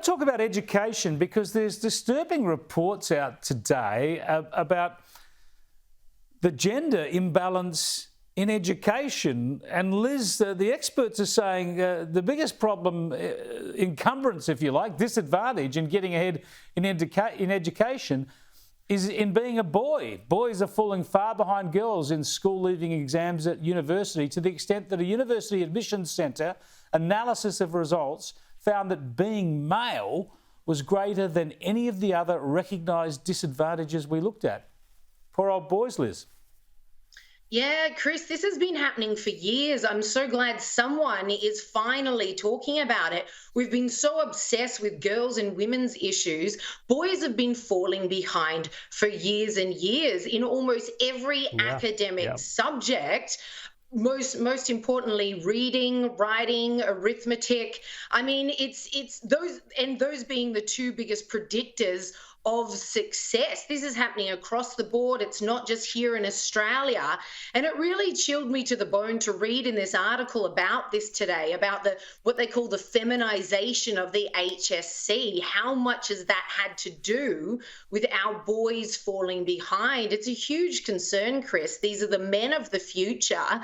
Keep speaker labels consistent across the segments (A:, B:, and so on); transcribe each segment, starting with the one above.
A: to talk about education because there's disturbing reports out today about the gender imbalance in education. And Liz, the experts are saying the biggest problem, encumbrance, if you like, disadvantage in getting ahead in education is in being a boy. Boys are falling far behind girls in school leaving exams at university, to the extent that a university admissions centre analysis of results found that being male was greater than any of the other recognised disadvantages we looked at. Poor old boys, Liz.
B: Yeah, Chris, this has been happening for years. I'm so glad someone is finally talking about it. We've been so obsessed with girls and women's issues. Boys have been falling behind for years and years in almost every academic subject. Most importantly, reading, writing, arithmetic. I mean, it's those being the two biggest predictors of success. This is happening across the board. It's not just here in Australia. And it really chilled me to the bone to read in this article about this today, about what they call the feminization of the HSC. How much has that had to do with our boys falling behind? It's a huge concern, Chris. These are the men of the future.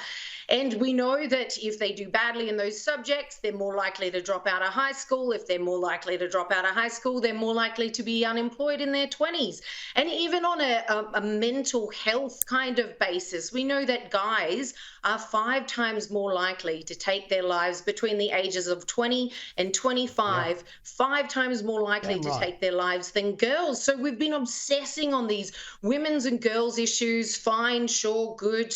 B: And we know that if they do badly in those subjects, they're more likely to drop out of high school. If they're more likely to drop out of high school, they're more likely to be unemployed in their 20s. And even on a mental health kind of basis, we know that guys are 5 times more likely to take their lives between the ages of 20 and 25, 5 times more likely to take their lives than girls. So we've been obsessing on these women's and girls issues. Fine, sure, good,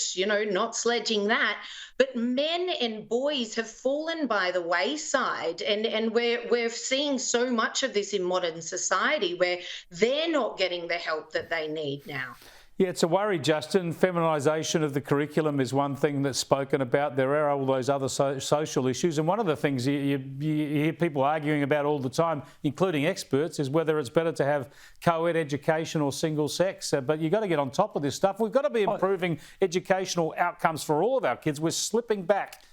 B: not sledging that. But men and boys have fallen by the wayside, and we're seeing so much of this in modern society where they're not getting the help that they need now.
A: Yeah, it's a worry, Justin. Feminisation of the curriculum is one thing that's spoken about. There are all those other social issues. And one of the things you hear people arguing about all the time, including experts, is whether it's better to have co-ed education or single sex. But you've got to get on top of this stuff. We've got to be improving educational outcomes for all of our kids. We're slipping back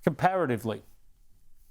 A: comparatively.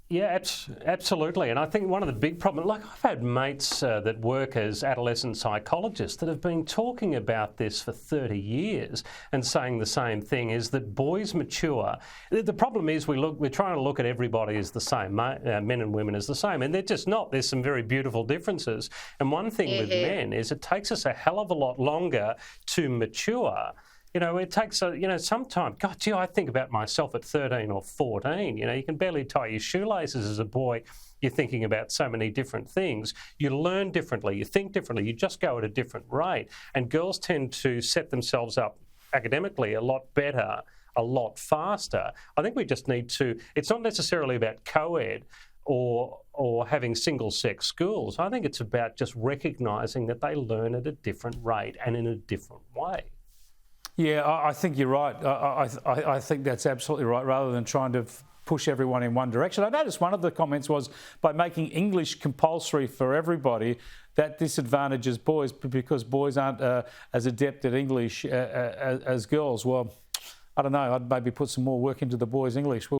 C: Yeah, absolutely. And I think one of the big problems, like I've had mates that work as adolescent psychologists that have been talking about this for 30 years and saying the same thing, is that boys mature. The problem is we're trying to look at everybody as the same, men and women as the same, and they're just not. There's some very beautiful differences. And one thing with men is it takes us a hell of a lot longer to mature. It takes some time. God, I think about myself at 13 or 14. You can barely tie your shoelaces as a boy. You're thinking about so many different things. You learn differently. You think differently. You just go at a different rate. And girls tend to set themselves up academically a lot better, a lot faster. I think we just need to. It's not necessarily about co-ed or having single-sex schools. I think it's about just recognising that they learn at a different rate and in a different way.
A: Yeah, I think you're right. I think that's absolutely right, rather than trying to push everyone in one direction. I noticed one of the comments was by making English compulsory for everybody, that disadvantages boys because boys aren't as adept at English as girls. Well, I don't know. I'd maybe put some more work into the boys' English.